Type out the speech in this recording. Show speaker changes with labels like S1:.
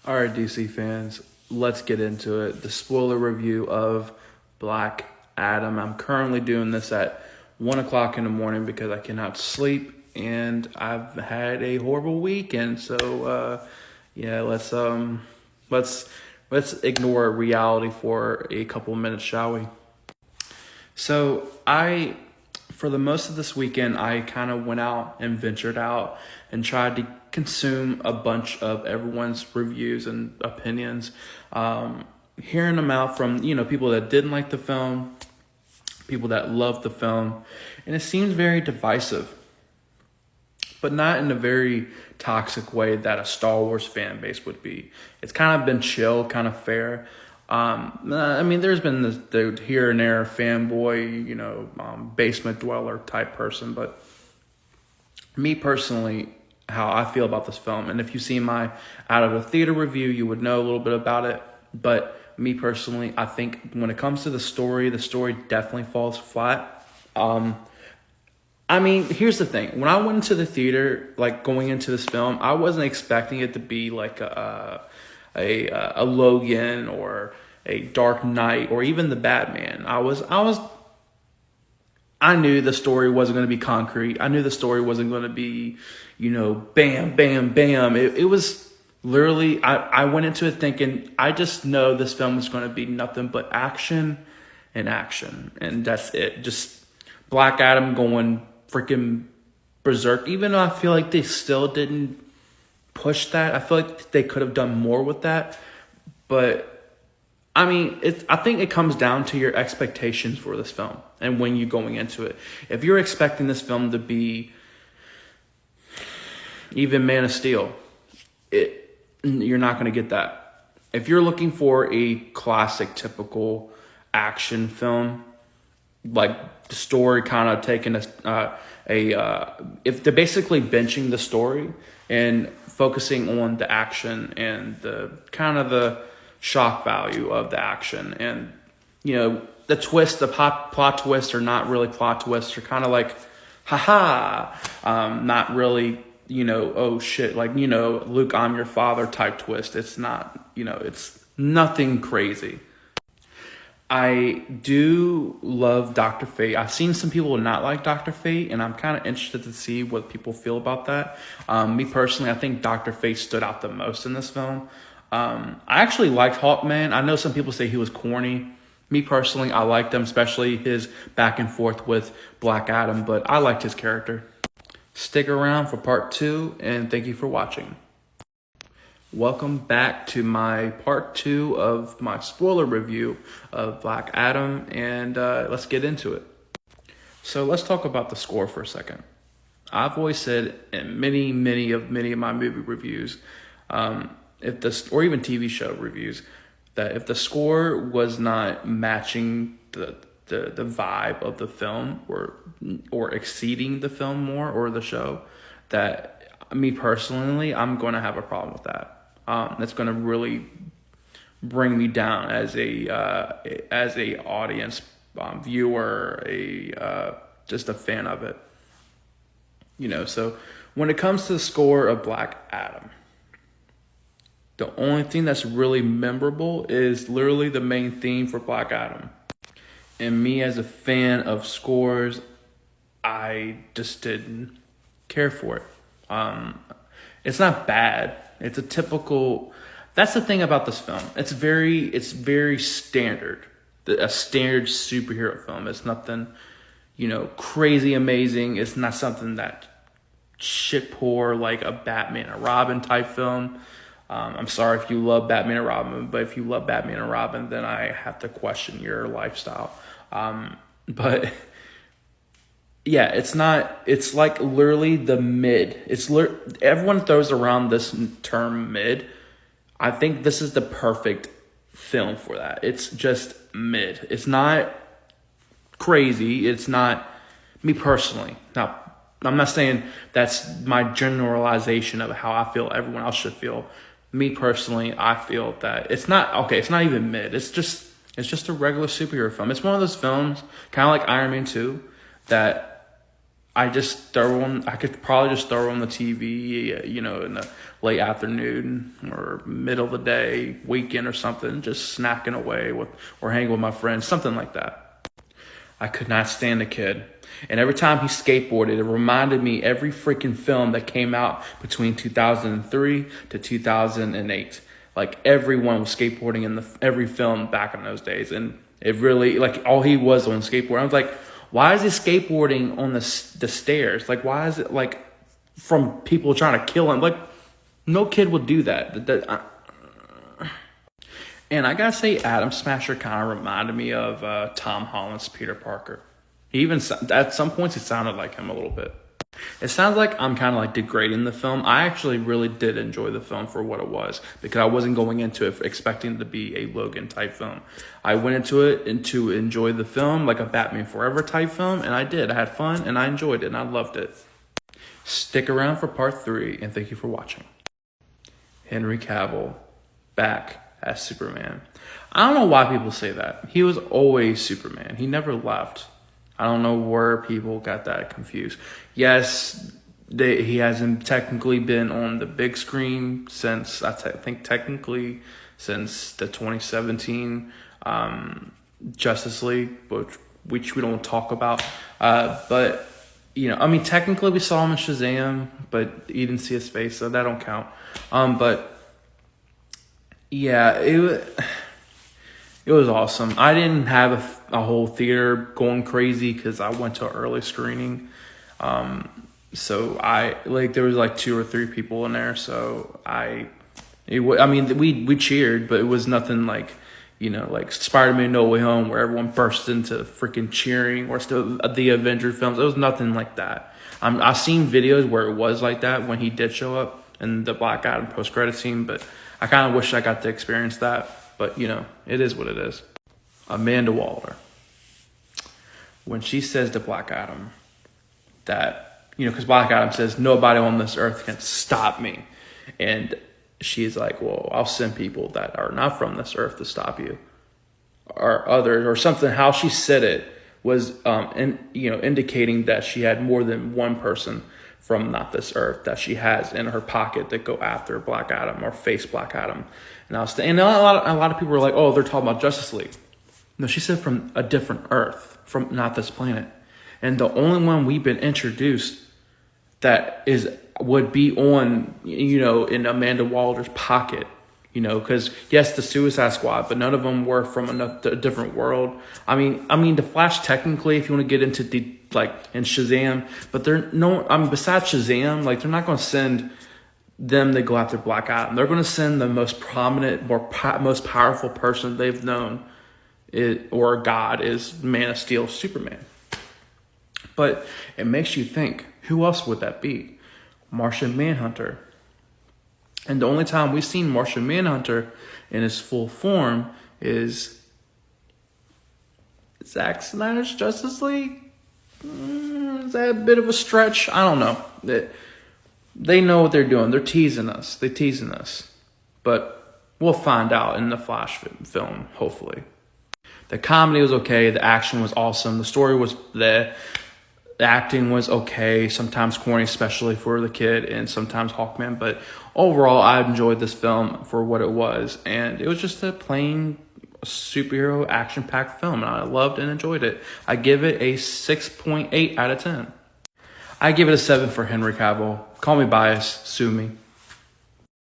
S1: All right, DC fans, let's get into it. The spoiler review of Black Adam. I'm currently doing this at 1 o'clock in the morning because I cannot sleep and I've had a horrible weekend. So, yeah, let's ignore reality for a couple of minutes, shall we? So for the most of this weekend, I kind of went out and ventured out and tried to consume a bunch of everyone's reviews and opinions, hearing them out from, people that didn't like the film, people that loved the film, and it seems very divisive, but not in a very toxic way that a Star Wars fan base would be. It's kind of been chill, kind of fair. There's been the here and there fanboy, basement dweller type person, but me personally, how I feel about this film, and if you see my out of the theater review, you would know a little bit about it. But me personally, I think when it comes to the story definitely falls flat. Here's the thing: when I went into the theater, like going into this film, I wasn't expecting it to be like a Logan or a Dark Knight or even the Batman. I knew the story wasn't going to be concrete. I knew the story wasn't going to be, bam, bam, bam. It was literally, I went into it thinking, I just know this film is going to be nothing but action and action. And that's it. Just Black Adam going freaking berserk. Even though I feel like they still didn't push that. I feel like they could have done more with that. But I think it comes down to your expectations for this film and when you're going into it. If you're expecting this film to be even Man of Steel, you're not going to get that. If you're looking for a classic, typical action film, like the story kind of taking if they're basically benching the story and focusing on the action and the kind of the shock value of the action, and the twist, the plot twists are not really plot twists. They're kind of like not really oh shit, like Luke, I'm your father type twist. It's not, it's nothing crazy. I do love Dr. Fate. I've seen some people not like Dr. Fate, and I'm kind of interested to see what people feel about that. Me personally, I think Dr. Fate stood out the most in this film. I actually liked Hawkman. I know some people say he was corny. Me personally, I liked him, especially his back and forth with Black Adam, but I liked his character. Stick around for part 2, and thank you for watching. Welcome back to my part 2 of my spoiler review of Black Adam, and let's get into it. So let's talk about the score for a second. I've always said in many of my movie reviews, or even TV show reviews, that if the score was not matching the vibe of the film or exceeding the film more or the show, that me personally, I'm going to have a problem with that. That's going to really bring me down as a audience viewer, just a fan of it. So when it comes to the score of Black Adam, the only thing that's really memorable is literally the main theme for Black Adam. And me as a fan of scores, I just didn't care for it. It's not bad. It's a typical, that's the thing about this film. It's very standard. A standard superhero film. It's nothing, crazy amazing. It's not something that shit poor like a Batman and Robin type film. I'm sorry if you love Batman and Robin, but if you love Batman and Robin, then I have to question your lifestyle. But yeah, it's like literally the mid. Everyone throws around this term mid. I think this is the perfect film for that. It's just mid. It's not crazy. It's not, me personally. Now, I'm not saying that's my generalization of how I feel everyone else should feel. Me personally, I feel that it's not even mid. It's just a regular superhero film. It's one of those films, kind of like Iron Man 2, that I just throw on. I could probably just throw on the TV, you know, in the late afternoon or middle of the day, weekend or something, just snacking away with or hanging with my friends, something like that. I could not stand the kid. And every time he skateboarded, it reminded me every freaking film that came out between 2003 to 2008. Like everyone was skateboarding in every film back in those days, and it really like all he was on skateboard. I was like, why is he skateboarding on the stairs? Like, why is it like from people trying to kill him? Like, no kid would do that. And I gotta say, Adam Smasher kind of reminded me of Tom Holland's Peter Parker. He even at some points it sounded like him a little bit. It sounds like I'm kind of like degrading the film. I actually really did enjoy the film for what it was because I wasn't going into it expecting it to be a Logan type film. I went into it and to enjoy the film like a Batman Forever type film, and I did. I had fun and I enjoyed it and I loved it. Stick around for part 3 and thank you for watching. Henry Cavill back as Superman. I don't know why people say that. He was always Superman. He never left. I don't know where people got that confused. Yes, he hasn't technically been on the big screen since, I think technically since the 2017 Justice League, which we don't talk about. But, you know, I mean, technically we saw him in Shazam, but you didn't see his face, so that don't count. But, yeah, it was awesome. I didn't have a whole theater going crazy because I went to an early screening. So there was like 2 or 3 people in there. So we cheered, but it was nothing like, you know, like Spider-Man No Way Home where everyone burst into freaking cheering or still the Avengers films. It was nothing like that. I've seen videos where it was like that when he did show up in the Black Adam post-credit scene, but I kind of wish I got to experience that. But, you know, it is what it is. Amanda Waller. When she says to Black Adam that, you know, because Black Adam says, nobody on this earth can stop me. And she's like, well, I'll send people that are not from this earth to stop you. Or others, or something. How she said it was, indicating that she had more than one person from not this earth that she has in her pocket that go after Black Adam or face Black Adam. And a lot of people were like, oh, they're talking about Justice League. No, she said from a different earth, from not this planet. And the only one we've been introduced that would be on, you know, in Amanda Waller's pocket, you know, because yes, the Suicide Squad, but none of them were from a different world. I mean, the Flash technically, if you want to get into in Shazam, but besides Shazam, like they're not going to send them to go after Black Adam. They're going to send the most prominent, most powerful person they've known, or God, is Man of Steel, Superman. But it makes you think, who else would that be? Martian Manhunter. And the only time we've seen Martian Manhunter in his full form is Zack Snyder's Justice League. Is that a bit of a stretch? I don't know. They know what they're doing. They're teasing us. But we'll find out in the Flash film, hopefully. The comedy was okay. The action was awesome. The story was there. The acting was okay. Sometimes corny, especially for the kid, and sometimes Hawkman. But overall, I enjoyed this film for what it was. And it was just a plain superhero action-packed film. And I loved and enjoyed it. I give it a 6.8 out of 10. I give it a 7 for Henry Cavill. Call me biased. Sue me.